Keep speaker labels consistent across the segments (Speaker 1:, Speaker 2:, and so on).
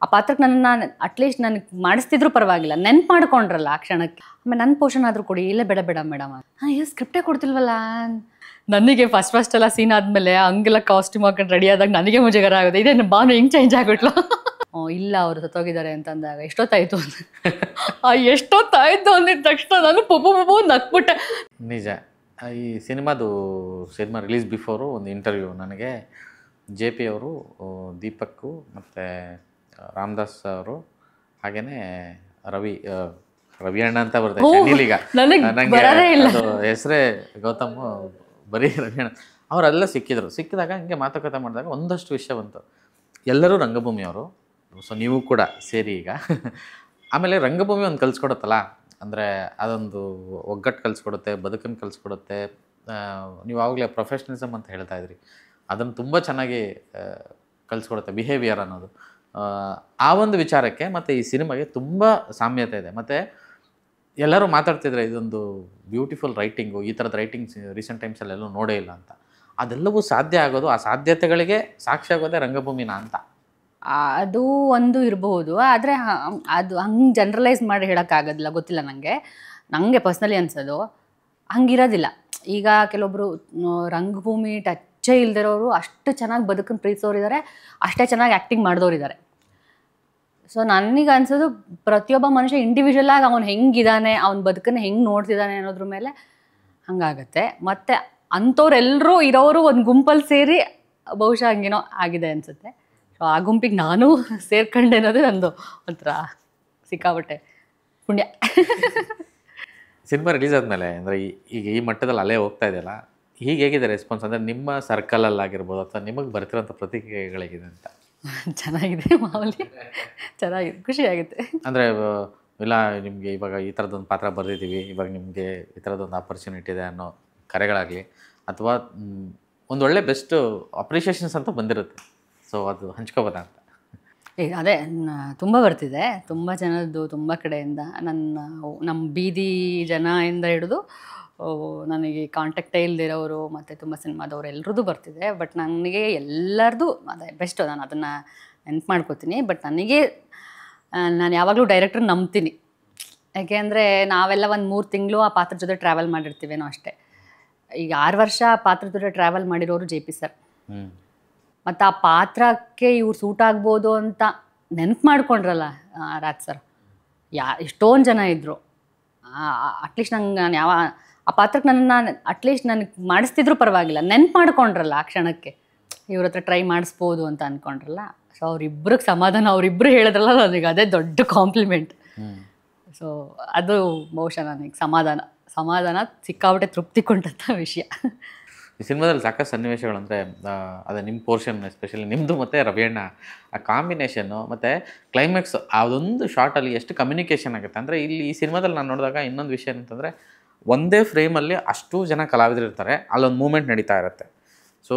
Speaker 1: ಆ ಪಾತ್ರಕ್ಕೆ ನನ್ನ ಅಟ್ಲೀಸ್ಟ್ ನನಗೆ ಮಾಡಿಸ್ತಿದ್ರು ಪರವಾಗಿಲ್ಲ, ನೆನ್ಪು ಮಾಡ್ಕೊಂಡ್ರಲ್ಲ ಆ ಕ್ಷಣಕ್ಕೆ. ಆಮೇಲೆ ನನ್ನ ಪೋರ್ಷನ್ ಆದರೂ ಕೊಡಿ, ಇಲ್ಲ ಬೇಡ ಬೇಡ ಮೇಡಮ್, ಈಗ ಸ್ಕ್ರಿಪ್ಟೇ ಕೊಡ್ತಿಲ್ವಲ್ಲ. ನನಗೆ ಫಸ್ಟ್ ಎಲ್ಲ ಸೀನ್ ಆದಮೇಲೆ ಹಂಗೆಲ್ಲ ಕಾಸ್ಟ್ಯೂಮ್ ಹಾಕೊಂಡು ರೆಡಿ ಆದಾಗ ನನಗೆ ಮುಜುಗರ ಆಗುತ್ತೆ, ಇದೇನು ಬಾನು ಹಿಂಗೆ ಚೇಂಜ್ ಆಗ್ಬಿಟ್ಲು. ಇಲ್ಲ ಅವರು ಸತ್ತೋಗಿದ್ದಾರೆ ಅಂತಂದಾಗ ಎಷ್ಟೊತ್ತಾಯಿತು ಅಂತ, ಎಷ್ಟೊತ್ತಾಯಿತು ಅಂದಿದ ತಕ್ಷಣ ನಾನು ಪುಪ್ಪು ನಕ್ಬಿಟ್ಟೆ.
Speaker 2: ನಿಜ. ಈ ಸಿನಿಮಾ ರಿಲೀಸ್ ಬಿಫೋರು ಒಂದು ಇಂಟರ್ವ್ಯೂ ನನಗೆ JP ಅವರು, ದೀಪಕ್ಕು ಮತ್ತು ರಾಮದಾಸ್ ಅವರು, ಹಾಗೆಯೇ ರವಿ ಅಣ್ಣ ಅಂತ ಬರ್ತದೆ ಈಗ ನನಗೆ ಅದು ಹೆಸರೇ ಗೌತಮ್, ಬರೀ ರವಿ ಅಣ್ಣ ಅವರೆಲ್ಲ ಸಿಕ್ಕಿದಾಗ ಹಂಗೆ ಮಾತುಕತೆ ಮಾಡಿದಾಗ ಒಂದಷ್ಟು ವಿಷಯ ಬಂತು. ಎಲ್ಲರೂ ರಂಗಭೂಮಿಯವರು, ಸೊ ನೀವು ಕೂಡ ಸೇರಿ ಈಗ. ಆಮೇಲೆ ರಂಗಭೂಮಿ ಒಂದು ಕಲಿಸ್ಕೊಡುತ್ತಲ್ಲ, ಅಂದರೆ ಅದೊಂದು ಒಗ್ಗಟ್ಟು ಕಲಿಸ್ಕೊಡುತ್ತೆ, ಬದುಕನ್ನು ಕಲಿಸ್ಕೊಡುತ್ತೆ. ನೀವು ಆವಾಗಲೇ ಪ್ರೊಫೆಷ್ನಲಿಸಮ್ ಅಂತ ಹೇಳ್ತಾ ಇದ್ರಿ, ಅದನ್ನು ತುಂಬ ಚೆನ್ನಾಗಿ ಕಲಿಸ್ಕೊಡುತ್ತೆ, ಬಿಹೇವಿಯರ್ ಅನ್ನೋದು. ಆ ಒಂದು ವಿಚಾರಕ್ಕೆ ಮತ್ತು ಈ ಸಿನಿಮಾಗೆ ತುಂಬ ಸಾಮ್ಯತೆ ಇದೆ. ಮತ್ತು ಎಲ್ಲರೂ ಮಾತಾಡ್ತಿದ್ರೆ ಇದೊಂದು ಬ್ಯೂಟಿಫುಲ್ ರೈಟಿಂಗು, ಈ ಥರದ ರೈಟಿಂಗ್ಸ್ ರೀಸೆಂಟ್ ಟೈಮ್ಸಲ್ಲೆಲ್ಲೂ ನೋಡೇ ಇಲ್ಲ ಅಂತ. ಅದೆಲ್ಲವೂ ಸಾಧ್ಯ ಆಗೋದು, ಆ ಸಾಧ್ಯತೆಗಳಿಗೆ ಸಾಕ್ಷಿ ಆಗೋದೇ ರಂಗಭೂಮಿನ ಅಂತ.
Speaker 1: ಅದು ಒಂದು ಇರಬಹುದು, ಆದರೆ ಅದು ಹಂಗೆ ಜನರಲೈಸ್ ಮಾಡಿ ಹೇಳೋಕ್ಕಾಗೋದಿಲ್ಲ, ಗೊತ್ತಿಲ್ಲ ನನಗೆ ಪರ್ಸ್ನಲಿ ಅನ್ಸೋದು ಹಂಗಿರೋದಿಲ್ಲ. ಈಗ ಕೆಲವೊಬ್ಬರು ರಂಗಭೂಮಿ ಟಚ್ಚೇ ಇಲ್ದಿರೋರು ಅಷ್ಟು ಚೆನ್ನಾಗಿ ಬದುಕನ್ನು ಪ್ರೀತಿಸೋರಿದ್ದಾರೆ, ಅಷ್ಟೇ ಚೆನ್ನಾಗಿ ಆ್ಯಕ್ಟಿಂಗ್ ಮಾಡಿದವರಿದ್ದಾರೆ. ಸೊ ನನಗೆ ಅನ್ಸೋದು ಪ್ರತಿಯೊಬ್ಬ ಮನುಷ್ಯ ಇಂಡಿವಿಜುವಲ್ ಆಗಿ ಅವ್ನು ಹೆಂಗಿದ್ದಾನೆ, ಅವ್ನ ಬದುಕನ್ನು ಹೆಂಗೆ ನೋಡ್ತಿದ್ದಾನೆ ಅನ್ನೋದ್ರ ಮೇಲೆ ಹಂಗಾಗತ್ತೆ. ಮತ್ತು ಅಂಥವ್ರೆಲ್ಲರೂ ಇರೋರು ಒಂದು ಗುಂಪಲ್ಲಿ ಸೇರಿ ಬಹುಶಃ ಹಂಗೇನೋ ಆಗಿದೆ ಅನಿಸುತ್ತೆ. ಸೊ ಆ ಗುಂಪಿಗೆ ನಾನು ಸೇರ್ಕೊಂಡೆ ಅನ್ನೋದು ನಂದು ಒಂಥರ ಸಿಕ್ಕಾಬಟ್ಟೆ ಪುಣ್ಯ.
Speaker 2: ಸಿನಿಮಾ ರಿಲೀಸ್ ಆದಮೇಲೆ ಅಂದರೆ ಈಗ ಈ ಮಟ್ಟದಲ್ಲಿ ಅಲ್ಲೇ ಹೋಗ್ತಾ ಇದೆಯಲ್ಲ, ಹೀಗೆ ಹೇಗಿದೆ ರೆಸ್ಪಾನ್ಸ್? ಅಂದರೆ ನಿಮ್ಮ ಸರ್ಕಲಲ್ಲಾಗಿರ್ಬೋದು ಅಥವಾ ನಿಮಗೆ ಬರ್ತಿರೋಂಥ ಪ್ರತಿಕ್ರಿಯೆಗಳೇಗಿದೆ ಅಂತ?
Speaker 1: ಚೆನ್ನಾಗಿದೆ, ಮಾಮೂಲಿ ಚೆನ್ನಾಗಿದೆ, ಖುಷಿಯಾಗುತ್ತೆ.
Speaker 2: ಅಂದರೆ ಇಲ್ಲ ನಿಮಗೆ ಇವಾಗ ಈ ಥರದೊಂದು ಪಾತ್ರ ಬರೆದಿದ್ದೀವಿ, ಇವಾಗ ನಿಮಗೆ ಈ ಥರದೊಂದು ಆಪರ್ಚುನಿಟಿ ಇದೆ ಅನ್ನೋ ಕರೆಗಳಾಗಲಿ, ಅಥವಾ ಒಂದೊಳ್ಳೆ ಬೆಸ್ಟ್ ಅಪ್ರಿಷಿಯೇಷನ್ಸ್ ಅಂತ ಬಂದಿರುತ್ತೆ, ಸೊ ಅದು ಹಂಚ್ಕೋಬೋದಾ ಅಂತ?
Speaker 1: ಅದೇ ತುಂಬ ಬರ್ತಿದೆ, ತುಂಬ ಜನದ್ದು, ತುಂಬ ಕಡೆಯಿಂದ. ನಮ್ಮ ಬೀದಿ ಜನದಿಂದ ಹಿಡಿದು ನನಗೆ ಕಾಂಟ್ಯಾಕ್ಟೇ ಇಲ್ದಿರೋರು ಮತ್ತು ತುಂಬ ಸಿನಿಮಾದವ್ರು ಎಲ್ರದ್ದು ಬರ್ತಿದೆ. ಬಟ್ ನನಗೆ ಎಲ್ಲರದು ಅದೇ ಬೆಸ್ಟು, ನಾನು ಅದನ್ನು ನೆನ್ಪು ಮಾಡ್ಕೋತೀನಿ. ಬಟ್ ನಾನು ಯಾವಾಗಲೂ ಡೈರೆಕ್ಟ್ರ್ ನಂಬ್ತೀನಿ. ಯಾಕೆಂದರೆ ನಾವೆಲ್ಲ ಒಂದು 3 ತಿಂಗಳು ಆ ಪಾತ್ರದ ಜೊತೆ ಟ್ರಾವೆಲ್ ಮಾಡಿರ್ತೀವೇನೋ ಅಷ್ಟೇ. ಈಗ 6 ವರ್ಷ ಆ ಪಾತ್ರದ ಜೊತೆ ಟ್ರಾವೆಲ್ ಮಾಡಿರೋರು JP ಸರ್. ಮತ್ತು ಆ ಪಾತ್ರಕ್ಕೆ ಇವ್ರು ಸೂಟ್ ಆಗ್ಬೋದು ಅಂತ ನೆನ್ಪು ಮಾಡ್ಕೊಂಡ್ರಲ್ಲ ರಾಜ್ ಸರ್. ಎಷ್ಟೊಂದು ಜನ ಇದ್ದರು. ಅಟ್ಲೀಸ್ಟ್ ನಾನು ಆ ಪಾತ್ರಕ್ಕೆ ಅಟ್ಲೀಸ್ಟ್ ನನಗೆ ಮಾಡಿಸ್ತಿದ್ರು ಪರವಾಗಿಲ್ಲ, ನೆನ್ಪು ಮಾಡ್ಕೊಂಡ್ರಲ್ಲ ಆ ಕ್ಷಣಕ್ಕೆ, ಇವ್ರ ಹತ್ರ ಟ್ರೈ ಮಾಡಿಸ್ಬೋದು ಅಂತ ಅಂದ್ಕೊಂಡ್ರಲ್ಲ. ಸೊ ಅವರಿಬ್ಬರಿಗೆ ಸಮಾಧಾನ, ಅವರಿಬ್ಬರು ಹೇಳಿದ್ರಲ್ಲ, ನನಗೆ ಅದೇ ದೊಡ್ಡ ಕಾಂಪ್ಲಿಮೆಂಟ್. ಸೊ ಅದು ಬಹುಶಃ ನನಗೆ ಸಮಾಧಾನ ಸಿಕ್ಕಾಬಿಟ್ಟೆ ತೃಪ್ತಿ ಕೊಂಡಂಥ ವಿಷಯ.
Speaker 2: ಈ ಸಿನಿಮಾದಲ್ಲಿ ಸಾಕಷ್ಟು ಸನ್ನಿವೇಶಗಳು, ಅಂದರೆ ಅದೇ ನಿಮ್ಮ ಪೋರ್ಷನ್, ಎಸ್ಪೆಷಲಿ ನಿಮ್ಮದು ಮತ್ತು ರವಿಯಣ್ಣ ಆ ಕಾಂಬಿನೇಷನ್ನು ಮತ್ತು ಕ್ಲೈಮ್ಯಾಕ್ಸ್, ಅದೊಂದು ಶಾರ್ಟಲ್ಲಿ ಎಷ್ಟು ಕಮ್ಯುನಿಕೇಷನ್ ಆಗುತ್ತೆ. ಅಂದರೆ ಇಲ್ಲಿ ಈ ಸಿನಿಮಾದಲ್ಲಿ ನಾನು ನೋಡಿದಾಗ ಇನ್ನೊಂದು ವಿಷಯ ಅಂತಂದರೆ, ಒಂದೇ ಫ್ರೇಮಲ್ಲಿ ಅಷ್ಟು ಜನ ಕಲಾವಿದರು ಇರ್ತಾರೆ, ಅಲ್ಲೊಂದು ಮೂಮೆಂಟ್ ನಡೀತಾ ಇರುತ್ತೆ. ಸೊ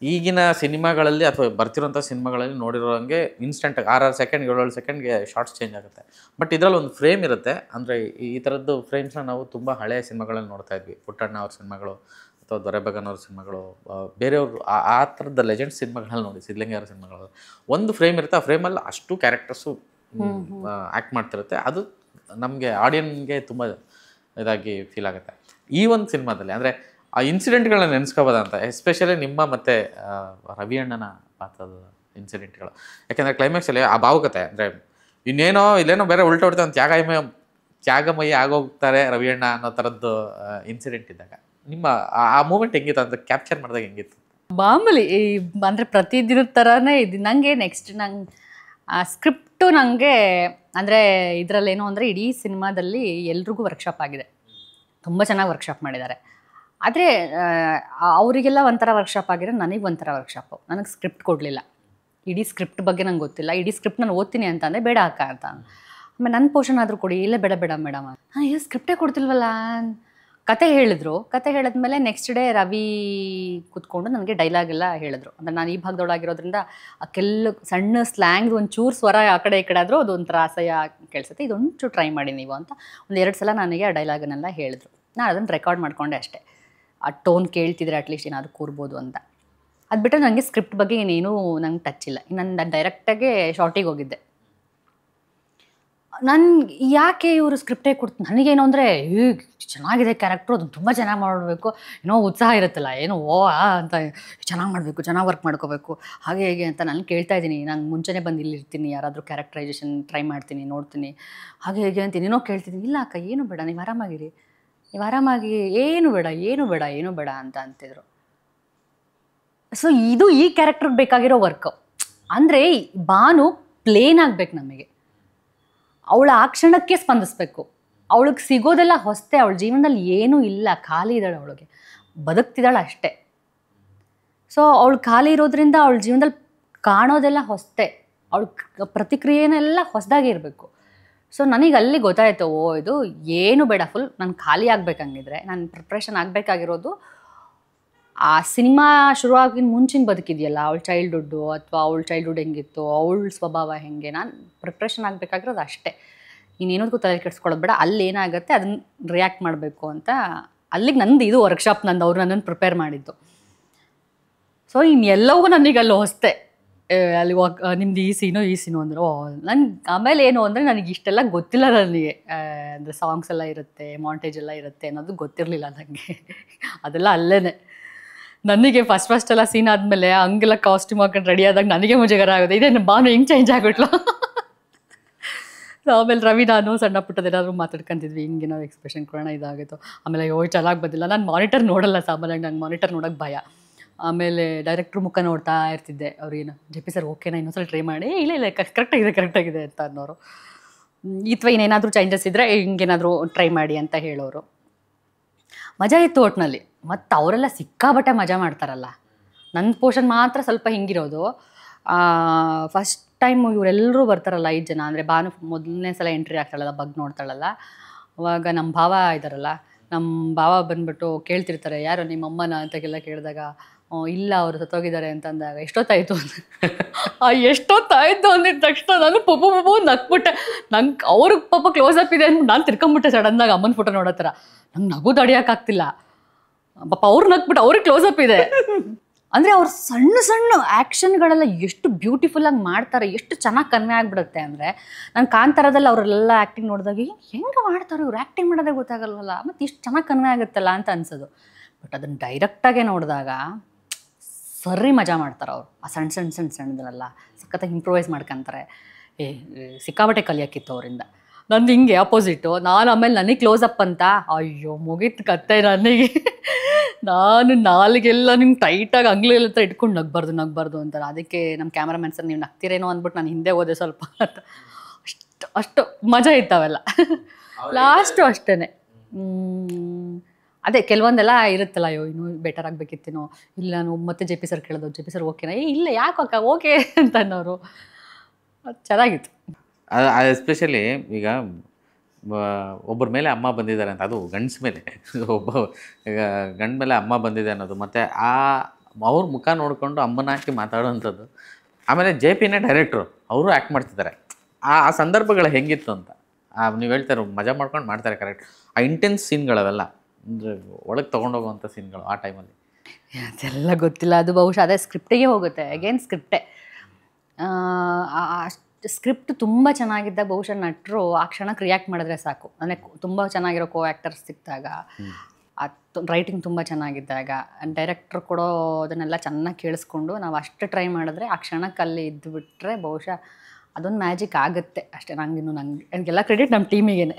Speaker 2: ಈಗಿನ ಸಿನಿಮಾಗಳಲ್ಲಿ ಅಥವಾ ಬರ್ತಿರೋಂಥ ಸಿನಿಮಾಗಳಲ್ಲಿ ನೋಡಿರೋಂಗೆ ಇನ್ಸ್ಟೆಂಟಾಗಿ 6 ಸೆಕೆಂಡ್ 7 ಸೆಕೆಂಡ್ಗೆ ಶಾರ್ಟ್ಸ್ ಚೇಂಜ್ ಆಗುತ್ತೆ. ಬಟ್ ಇದರಲ್ಲಿ ಒಂದು ಫ್ರೇಮ್ ಇರುತ್ತೆ. ಅಂದರೆ ಈ ಥರದ್ದು ಫ್ರೇಮ್ಸ್ನ ನಾವು ತುಂಬ ಹಳೆಯ ಸಿನಿಮಾಗಳಲ್ಲಿ ನೋಡ್ತಾ ಇದ್ವಿ. ಪುಟ್ಟಣ್ಣ ಅವ್ರ ಸಿನಿಮಾಗಳು ಅಥವಾ ದೊರೆಬಗನ್ ಅವ್ರ ಸಿನಿಮಾಗಳು, ಬೇರೆಯವರು ಆ ಥರದ ಲೆಜೆಂಡ್ ಸಿನಿಮಾಗಳಲ್ಲಿ ನೋಡಿ, ಸಿದ್ಧಲಿಂಗ ಅವರ ಸಿನಿಮಾಗಳು, ಒಂದು ಫ್ರೇಮ್ ಇರುತ್ತೆ. ಆ ಫ್ರೇಮಲ್ಲಿ ಅಷ್ಟು ಕ್ಯಾರೆಕ್ಟರ್ಸು ಆ್ಯಕ್ಟ್ ಮಾಡ್ತಿರುತ್ತೆ. ಅದು ನಮಗೆ ಆಡಿಯನ್ಗೆ ತುಂಬ ಇದಾಗಿ ಫೀಲ್ ಆಗುತ್ತೆ. ಈ ಒಂದು ಸಿನಿಮಾದಲ್ಲಿ ಅಂದರೆ ಆ ಇನ್ಸಿಡೆಂಟ್ಗಳನ್ನ ನೆನೆಸ್ಕೋಬೋದ ಅಂತ, ಎಸ್ಪೆಷಲಿ ನಿಮ್ಮ ಮತ್ತು ರವಿ ಅಣ್ಣನ ಪಾತ್ರದ ಇನ್ಸಿಡೆಂಟ್ಗಳು. ಯಾಕೆಂದರೆ ಕ್ಲೈಮ್ಯಾಕ್ಸಲ್ಲಿ ಆ ಭಾವುಕತೆ, ಅಂದರೆ ಇಲ್ಲೇನೋ ಬೇರೆ ಉಲ್ಟಾ ಹೊಡ್ತಾ ಒಂದು ತ್ಯಾಗಮಯಿ ಆಗೋಗ್ತಾರೆ ರವಿ ಅಣ್ಣ ಅನ್ನೋ ಥರದ್ದು ಇನ್ಸಿಡೆಂಟ್ ಇದ್ದಾಗ ನಿಮ್ಮ ಆ ಮೂಮೆಂಟ್ ಹೆಂಗಿತ್ತು ಅಂತ ಕ್ಯಾಪ್ಚರ್ ಮಾಡಿದಾಗ ಹೆಂಗಿತ್ತು?
Speaker 1: ಮಾಮೂಲಿ ಅಂದರೆ ಪ್ರತಿದಿನದ ಥರನೇ ಇದು. ನನಗೆ ಆ ಸ್ಕ್ರಿಪ್ಟು ನನಗೆ ಅಂದರೆ ಇದರಲ್ಲೇನು ಅಂದರೆ ಇಡೀ ಸಿನಿಮಾದಲ್ಲಿ ಎಲ್ರಿಗೂ ವರ್ಕ್ಶಾಪ್ ಆಗಿದೆ, ತುಂಬ ಚೆನ್ನಾಗಿ ವರ್ಕ್ಶಾಪ್ ಮಾಡಿದ್ದಾರೆ. ಆದರೆ ಅವರಿಗೆಲ್ಲ ಒಂಥರ ವರ್ಕ್ಶಾಪ್ ಆಗಿರೋ, ನನಗೆ ಒಂಥರ ವರ್ಕ್ಶಾಪು. ನನಗೆ ಸ್ಕ್ರಿಪ್ಟ್ ಕೊಡಲಿಲ್ಲ, ಇಡೀ ಸ್ಕ್ರಿಪ್ಟ್ ಬಗ್ಗೆ ನಂಗೆ ಗೊತ್ತಿಲ್ಲ. ಇಡೀ ಸ್ಕ್ರಿಪ್ಟ್ ನಾನು ಓದ್ತೀನಿ ಅಂತಂದರೆ ಬೇಡ ಅಕ್ಕ ಅಂತ. ಆಮೇಲೆ ನನ್ನ ಪೋರ್ಷನ್ ಆದರೂ ಕೊಡಿ, ಇಲ್ಲ ಬೇಡ ಬೇಡ ಮೇಡಮ್, ಈಗ ಸ್ಕ್ರಿಪ್ಟೇ ಕೊಡ್ತಿಲ್ವಲ್ಲ. ಕತೆ ಹೇಳಿದ್ಮೇಲೆ ನೆಕ್ಸ್ಟ್ ಡೇ ರವಿ ಕೂತ್ಕೊಂಡು ನನಗೆ ಡೈಲಾಗ್ ಎಲ್ಲ ಹೇಳಿದ್ರು. ಅಂದರೆ ನಾನು ಈ ಭಾಗದೊಳಗಿರೋದ್ರಿಂದ ಸಣ್ಣ ಸ್ಲ್ಯಾಂಗ್ ಒಂಚೂರು ಸ್ವರ ಆ ಕಡೆ ಈ ಕಡೆ ಆದರೂ ಅದು ಒಂಥರ ಅಸಹ್ಯ ಕೇಳಿಸುತ್ತೆ, ಇದೊಂಚೂರು ಟ್ರೈ ಮಾಡಿ ನೀವು ಅಂತ 1-2 ಸಲ ನನಗೆ ಆ ಡೈಲಾಗನ್ನೆಲ್ಲ ಹೇಳಿದ್ರು. ನಾನು ಅದನ್ನು ರೆಕಾರ್ಡ್ ಮಾಡಿಕೊಂಡೆ ಅಷ್ಟೇ. ಆ ಟೋನ್ ಕೇಳ್ತಿದ್ರೆ ಅಟ್ಲೀಸ್ಟ್ ಏನಾದರೂ ಕೂರ್ಬೋದು ಅಂತ. ಅದು ಬಿಟ್ಟರೆ ನನಗೆ ಸ್ಕ್ರಿಪ್ಟ್ ಬಗ್ಗೆ ಏನೇನೂ ನಂಗೆ ಟಚ್ ಇಲ್ಲ. ನಾನು ಡೈರೆಕ್ಟಾಗೆ ಶಾರ್ಟಿಗೆ ಹೋಗಿದ್ದೆ. ನನ್ಗೆ ಯಾಕೆ ಇವರು ಸ್ಕ್ರಿಪ್ಟೇ ಕೊಡ್ತು ನನಗೇನು ಅಂದರೆ ಚೆನ್ನಾಗಿದೆ ಕ್ಯಾರೆಕ್ಟ್ರು, ಅದು ತುಂಬ ಚೆನ್ನಾಗಿ ಮಾಡಬೇಕು, ಏನೋ ಉತ್ಸಾಹ ಇರುತ್ತಲ್ಲ, ಏನೋ ಅಂತ ಚೆನ್ನಾಗಿ ಮಾಡಬೇಕು, ಚೆನ್ನಾಗಿ ವರ್ಕ್ ಮಾಡ್ಕೋಬೇಕು, ಹಾಗೆ ಹೇಗೆ ಅಂತ ನಾನು ಕೇಳ್ತಾ ಇದ್ದೀನಿ. ನಾನು ಮುಂಚೆನೇ ಬಂದು ಇಲ್ಲಿರ್ತೀನಿ, ಯಾರಾದರೂ ಕ್ಯಾರೆಕ್ಟರೈಸೇಷನ್ ಟ್ರೈ ಮಾಡ್ತೀನಿ, ನೋಡ್ತೀನಿ, ಹಾಗೆ ಹೇಗೆ ಅಂತ ಏನೇನೋ ಕೇಳ್ತಿದ್ದೀನಿ. ಇಲ್ಲ ಅಕ್ಕ, ಏನು ಬೇಡ, ನೀವು ಆರಾಮಾಗಿರಿ, ನೀವು ಆರಾಮಾಗಿ, ಏನು ಬೇಡ ಏನು ಬೇಡ ಏನು ಬೇಡ ಅಂತ ಅಂತಿದ್ರು. ಸೊ ಇದು ಈ ಕ್ಯಾರೆಕ್ಟರ್ಗೆ ಬೇಕಾಗಿರೋ ವರ್ಕ್. ಅಂದರೆ ಬಾನು ಪ್ಲೇನ್ ಆಗಬೇಕು ನಮಗೆ, ಅವಳ ಆ ಕ್ಷಣಕ್ಕೆ ಸ್ಪಂದಿಸ್ಬೇಕು, ಅವಳಿಗೆ ಸಿಗೋದೆಲ್ಲ ಹೊಸ್ತೆ, ಅವಳ ಜೀವನದಲ್ಲಿ ಏನೂ ಇಲ್ಲ, ಖಾಲಿ ಇದ್ದಾಳೆ, ಅವಳಿಗೆ ಬದುಕ್ತಿದ್ದಾಳೆ ಅಷ್ಟೇ. ಸೊ ಅವಳು ಖಾಲಿ ಇರೋದ್ರಿಂದ ಅವಳ ಜೀವನದಲ್ಲಿ ಕಾಣೋದೆಲ್ಲ ಹೊಸ್ತೆ, ಅವಳ ಪ್ರತಿಕ್ರಿಯೆನೆಲ್ಲ ಹೊಸದಾಗಿ ಇರಬೇಕು. ಸೊ ನನಗೆ ಅಲ್ಲಿ ಗೊತ್ತಾಯಿತು, ಇದು ಏನು ಬೇಡ, ಫುಲ್ ನಾನು ಖಾಲಿ ಆಗ್ಬೇಕಂಗಿದ್ರೆ ನಾನು ಪ್ರಿಪ್ರೇಷನ್ ಆಗಬೇಕಾಗಿರೋದು ಆ ಸಿನಿಮಾ ಶುರುವಾಗಿನ ಮುಂಚಿನ ಬದುಕಿದೆಯಲ್ಲ, ಅವಳ ಚೈಲ್ಡ್ಹುಡ್ಡು ಅಥವಾ ಅವಳ ಚೈಲ್ಡ್ಹುಡ್ ಹೆಂಗಿತ್ತು, ಅವಳ ಸ್ವಭಾವ ಹೆಂಗೆ, ನಾನು ಪ್ರಿಪ್ರೇಷನ್ ಆಗಬೇಕಾಗಿರೋದು ಅಷ್ಟೇ. ಇನ್ನೇನೋದಕ್ಕೂ ತಲೆ ಕೆಡಿಸ್ಕೊಳ್ಳೋದು ಬೇಡ, ಅಲ್ಲಿ ಏನಾಗುತ್ತೆ ಅದನ್ನು ರಿಯಾಕ್ಟ್ ಮಾಡಬೇಕು ಅಂತ. ಅಲ್ಲಿಗೆ ನಂದು ಇದು ವರ್ಕ್ಶಾಪ್, ನಂದು ಅವ್ರು ನನ್ನನ್ನು ಪ್ರಿಪೇರ್ ಮಾಡಿದ್ದು. ಸೊ ಇನ್ನೆಲ್ಲವೂ ನನಗೆ ಅಲ್ಲಿ ಹೊಸ್ತೆ. ಅಲ್ಲಿ ನಿಮ್ದು ಈ ಸೀನು ಅಂದರೆ ನನ್ಗೆ ಆಮೇಲೆ ಏನು ಅಂದರೆ ನನಗೆ ಇಷ್ಟೆಲ್ಲ ಗೊತ್ತಿಲ್ಲ ನನಗೆ. ಅಂದರೆ ಸಾಂಗ್ಸ್ ಎಲ್ಲ ಇರುತ್ತೆ, ಮಾಂಟೇಜ್ ಎಲ್ಲ ಇರುತ್ತೆ ಅನ್ನೋದು ಗೊತ್ತಿರಲಿಲ್ಲ ನನಗೆ. ಅದೆಲ್ಲ ಅಲ್ಲೇ ನನಗೆ ಫಸ್ಟ್ ಎಲ್ಲ ಸೀನ್ ಆದಮೇಲೆ ಹಂಗೆಲ್ಲ ಕಾಸ್ಟ್ಯೂಮ್ ಹಾಕೊಂಡು ರೆಡಿ ಆದಾಗ ನನಗೆ ಮುಜುಗರ ಆಗೋದು, ಇದೇನು ಬಾನು ಹಿಂಗೆ ಚೇಂಜ್ ಆಗ್ಬಿಟ್ಲು. ಆಮೇಲೆ ರವಿ ನಾನು ಸಣ್ಣ ಪುಟ್ಟದೇನಾದರೂ ಮಾತಾಡ್ಕೊಂತಿದ್ವಿ, ಹಿಂಗೆ ನಾವು ಎಕ್ಸ್ಪ್ರೆಷನ್ ಕೊಡೋಣ, ಇದಾಗಿತ್ತು. ಆಮೇಲೆ ಚೆನ್ನಾಗಿ ಬಂದಿಲ್ಲ, ನಾನು ಮಾನಿಟರ್ ನೋಡಲ್ಲ ಸಾಮಾನ್ಯವಾಗಿ, ನಂಗೆ ಮಾನಿಟರ್ ನೋಡೋಕ್ಕೆ ಭಯ. ಆಮೇಲೆ ಡೈರೆಕ್ಟ್ರ್ ಮುಖ ನೋಡ್ತಾ ಇರ್ತಿದ್ದೆ, ಅವ್ರಿಗೇನು ಜೆ.ಪಿ. ಸರ್ ಓಕೆನಾ, ಇನ್ನೊಂದ್ಸಲ ಟ್ರೈ ಮಾಡಿ, ಇಲ್ಲ ಕರೆಕ್ಟಾಗಿದೆ ಅಂತ ಅನ್ನೋರು. ಅಥವಾ ಇನ್ನೇನಾದರೂ ಚೇಂಜಸ್ ಇದ್ದರೆ ಹಿಂಗೇನಾದರೂ ಟ್ರೈ ಮಾಡಿ ಅಂತ ಹೇಳೋರು. ಮಜಾ ಇತ್ತು ಒಟ್ಟಿನಲ್ಲಿ. ಮತ್ತು ಅವರೆಲ್ಲ ಸಿಕ್ಕಾಬಟ್ಟೆ ಮಜಾ ಮಾಡ್ತಾರಲ್ಲ, ನನ್ನ ಪೋರ್ಷನ್ ಮಾತ್ರ ಸ್ವಲ್ಪ ಹಿಂಗಿರೋದು. ಫಸ್ಟ್ ಟೈಮ್ ಇವರೆಲ್ಲರೂ ಬರ್ತಾರಲ್ಲ 5 ಜನ, ಅಂದರೆ ಬಾನು ಮೊದಲನೇ ಸಲ ಎಂಟ್ರಿ ಆಗ್ತಾಳಲ್ಲ, ಬಗ್ ನೋಡ್ತಾಳಲ್ಲ, ಅವಾಗ ನಮ್ಮ ಭಾವ ಇದ್ದಾರಲ್ಲ, ನಮ್ಮ ಭಾವ ಬಂದ್ಬಿಟ್ಟು ಕೇಳ್ತಿರ್ತಾರೆ, ಯಾರು ನಿಮ್ಮ ಅಮ್ಮನ ಅಂತಾಗೆಲ್ಲ ಕೇಳಿದಾಗ, ಇಲ್ಲ ಅವರು ಸತ್ತೋಗಿದ್ದಾರೆ ಅಂತ ಅಂದಾಗ, ಎಷ್ಟೊತ್ತಾಯಿತು ಅಂತ. ಎಷ್ಟೊತ್ತಾಯಿತು ಅಂದಿದ್ದ ತಕ್ಷಣ ನಾನು ಪಪ್ಪು ನಕ್ಬಿಟ್ಟೆ. ನಂಗೆ ಅವ್ರಿಗೆ ಪಾಪ ಕ್ಲೋಸಪ್ ಇದೆ ಅಂದ್ಬಿಟ್ಟು ನಾನು ತಿರ್ಕೊಂಬಿಟ್ಟೆ ಸಡನ್ನಾಗಿ ಅಮ್ಮನ ಫೋಟೋ ನೋಡೋ ಥರ. ನಂಗೆ ನಗು ತಡಿಯೋಕ್ಕಾಗ್ತಿಲ್ಲ. ಪಾಪ ಅವ್ರು ನಕ್ಬಿಟ್ಟು ಅವ್ರಿಗೆ ಕ್ಲೋಸಪ್ ಇದೆ. ಅಂದರೆ ಅವ್ರು ಸಣ್ಣ ಸಣ್ಣ ಆ್ಯಕ್ಷನ್ಗಳೆಲ್ಲ ಎಷ್ಟು ಬ್ಯೂಟಿಫುಲ್ಲಾಗಿ ಮಾಡ್ತಾರೆ, ಎಷ್ಟು ಚೆನ್ನಾಗಿ ಕನ್ವೆ ಆಗಿಬಿಡುತ್ತೆ. ಅಂದರೆ ನಾನು ಕಾಂತಾರದಲ್ಲಿ ಅವರೆಲ್ಲ ಆ್ಯಕ್ಟಿಂಗ್ ನೋಡಿದಾಗ ಹೆಂಗೆ ಮಾಡ್ತಾರೆ ಇವ್ರು, ಆ್ಯಕ್ಟಿಂಗ್ ಮಾಡೋದೇ ಗೊತ್ತಾಗಲ್ವಲ್ಲ, ಮತ್ತು ಇಷ್ಟು ಚೆನ್ನಾಗಿ ಕನ್ವೆ ಆಗುತ್ತಲ್ಲ ಅಂತ ಅನ್ಸೋದು. ಬಟ್ ಅದನ್ನು ಡೈರೆಕ್ಟಾಗೆ ನೋಡಿದಾಗ ಸರಿ ಮಜಾ ಮಾಡ್ತಾರೆ ಅವರು. ಆ ಸಣ್ಣದನ್ನೆಲ್ಲ ಸಖತ್ತಾಗಿ ಇಂಪ್ರೂವೈಸ್ ಮಾಡ್ಕೊತಾರೆ. ಸಿಕ್ಕಾಬಟ್ಟೆ ಕಲಿಯೋಕ್ಕಿತ್ತು ಅವರಿಂದ. ನಂದು ಹಿಂಗೆ ಅಪೋಸಿಟು. ನಾನು ಆಮೇಲೆ ನನಗೆ ಕ್ಲೋಸಪ್ ಅಂತ, ಅಯ್ಯೋ ಮುಗೀತು ಕತ್ತೆ ನನಗೆ. ನಾನು ನಾಲಿಗೆಲ್ಲ ನಿಮ್ಗೆ ಟೈಟಾಗಿ ಅಂಗ್ಲೆಲ್ಲ ಹತ್ರ ಇಟ್ಕೊಂಡು ನಗ್ಬಾರ್ದು ಅಂತಾರೆ. ಅದಕ್ಕೆ ನಮ್ಮ ಕ್ಯಾಮ್ರಾಮನ್ ಸರ್ ನೀವು ನಗ್ತಿರೇನೋ ಅಂದ್ಬಿಟ್ಟು ನಾನು ಹಿಂದೆ ಹೋದೆ ಸ್ವಲ್ಪ ಅಂತ. ಅಷ್ಟು ಮಜಾ ಇತ್ತಾವೆಲ್ಲ. ಲಾಸ್ಟು ಅಷ್ಟೇ. ಅದೇ ಕೆಲವೊಂದೆಲ್ಲ ಇರುತ್ತಲ್ಲ, ಅಯ್ಯೋ ಇನ್ನೂ ಬೆಟರ್ ಆಗಬೇಕಿತ್ತೇನೋ, ಇಲ್ಲ ನಾನು ಮತ್ತೆ ಜೆ.ಪಿ. ಸರ್ ಕೇಳೋದು, ಜೆ.ಪಿ. ಸರ್ ಓಕೆನಾ, ಇಲ್ಲ ಯಾಕಕ್ಕ ಓಕೆ ಅಂತ ಅನ್ನೋರು. ಅದು ಚೆನ್ನಾಗಿತ್ತು.
Speaker 2: ಎಸ್ಪೆಷಲಿ ಈಗ ಒಬ್ಬರ ಮೇಲೆ ಅಮ್ಮ ಬಂದಿದ್ದಾರೆ ಅಂತ, ಅದು ಗಂಡ್ಸ್ ಮೇಲೆ, ಒಬ್ಬ ಈಗ ಗಂಡ ಮೇಲೆ ಅಮ್ಮ ಬಂದಿದೆ ಅನ್ನೋದು, ಮತ್ತು ಅವ್ರ ಮುಖ ನೋಡಿಕೊಂಡು ಅಮ್ಮನ ಹಾಕಿ ಮಾತಾಡೋವಂಥದ್ದು. ಆಮೇಲೆ ಜೆ.ಪಿನೇ ಡೈರೆಕ್ಟ್ರು, ಅವರು ಆ್ಯಕ್ಟ್ ಮಾಡ್ತಿದ್ದಾರೆ. ಆ ಸಂದರ್ಭಗಳು ಹೆಂಗಿತ್ತು ಅಂತ ನೀವು ಹೇಳ್ತಾರೆ, ಮಜಾ ಮಾಡ್ಕೊಂಡು ಮಾಡ್ತಾರೆ. ಕರೆಕ್ಟ್. ಆ ಇಂಟೆನ್ಸ್ ಸೀನ್ಗಳವೆಲ್ಲ ಅಂದರೆ ಒಳಗೆ ತೊಗೊಂಡೋಗುವಂಥ ಸೀನ್ಗಳು ಆ ಟೈಮಲ್ಲಿ
Speaker 1: ಅದೆಲ್ಲ ಗೊತ್ತಿಲ್ಲ. ಅದು ಬಹುಶಃ ಅದೇ ಸ್ಕ್ರಿಪ್ಟಿಗೆ ಹೋಗುತ್ತೆ, ಅಗೇನ್ ಸ್ಕ್ರಿಪ್ಟೇ. ಸ್ಕ್ರಿಪ್ಟ್ ತುಂಬ ಚೆನ್ನಾಗಿದ್ದಾಗ ಬಹುಶಃ ನಟರು ಆ ಕ್ಷಣಕ್ಕೆ ರಿಯಾಕ್ಟ್ ಮಾಡಿದ್ರೆ ಸಾಕು. ಅಂದರೆ ತುಂಬ ಚೆನ್ನಾಗಿರೋ ಕೋ ಆ್ಯಕ್ಟರ್ಸ್ ಸಿಕ್ಕಿದಾಗ, ರೈಟಿಂಗ್ ತುಂಬ ಚೆನ್ನಾಗಿದ್ದಾಗ, ಡೈರೆಕ್ಟ್ರ್ ಕೊಡೋದನ್ನೆಲ್ಲ ಚೆನ್ನಾಗಿ ಕೇಳಿಸ್ಕೊಂಡು ನಾವು ಅಷ್ಟು ಟ್ರೈ ಮಾಡಿದ್ರೆ ಆ ಕ್ಷಣಕ್ಕೆ ಅಲ್ಲಿ ಇದ್ದುಬಿಟ್ರೆ ಬಹುಶಃ ಅದೊಂದು ಮ್ಯಾಜಿಕ್ ಆಗುತ್ತೆ ಅಷ್ಟೇ. ನನಗೆಲ್ಲ ಕ್ರೆಡಿಟ್ ನಮ್ಮ ಟೀಮಿಗೇನೆ.